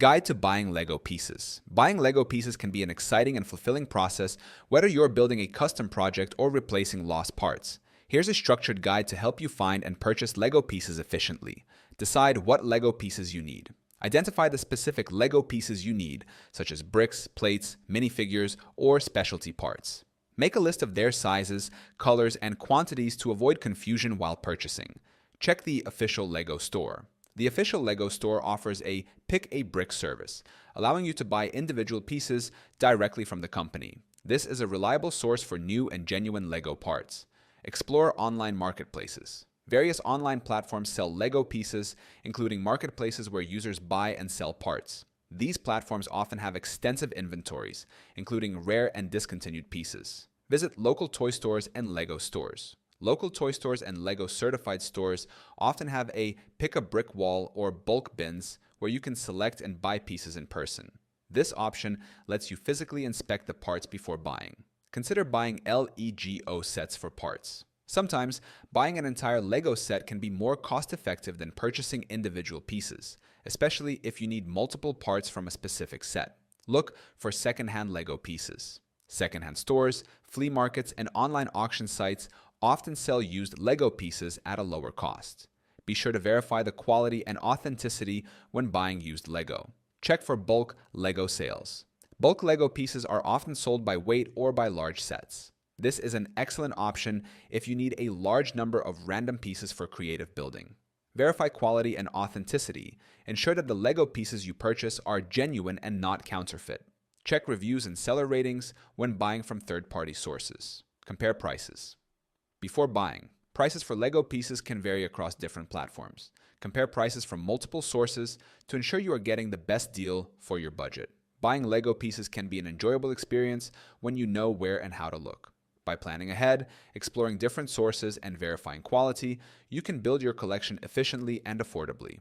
Guide to buying Lego pieces. Buying Lego pieces can be an exciting and fulfilling process, whether you're building a custom project or replacing lost parts. Here's a structured guide to help you find and purchase Lego pieces efficiently. Decide what Lego pieces you need. Identify the specific Lego pieces you need, such as bricks, plates, minifigures, or specialty parts. Make a list of their sizes, colors, and quantities to avoid confusion while purchasing. Check the official Lego store. The official Lego store offers a pick a brick service, allowing you to buy individual pieces directly from the company. This is a reliable source for new and genuine Lego parts. Explore online marketplaces. Various online platforms sell Lego pieces, including marketplaces where users buy and sell parts. These platforms often have extensive inventories, including rare and discontinued pieces. Visit local toy stores and Lego stores. Local toy stores and Lego certified stores often have a pick-a-brick wall or bulk bins where you can select and buy pieces in person. This option lets you physically inspect the parts before buying. Consider buying LEGO sets for parts. Sometimes, buying an entire Lego set can be more cost-effective than purchasing individual pieces, especially if you need multiple parts from a specific set. Look for secondhand Lego pieces. Secondhand stores, flea markets, and online auction sites often sell used Lego pieces at a lower cost. Be sure to verify the quality and authenticity when buying used Lego. Check for bulk Lego sales. Bulk Lego pieces are often sold by weight or by large sets. This is an excellent option if you need a large number of random pieces for creative building. Verify quality and authenticity. Ensure that the Lego pieces you purchase are genuine and not counterfeit. Check reviews and seller ratings when buying from third-party sources. Compare prices. Before buying, prices for Lego pieces can vary across different platforms. Compare prices from multiple sources to ensure you are getting the best deal for your budget. Buying Lego pieces can be an enjoyable experience when you know where and how to look. By planning ahead, exploring different sources, and verifying quality, you can build your collection efficiently and affordably.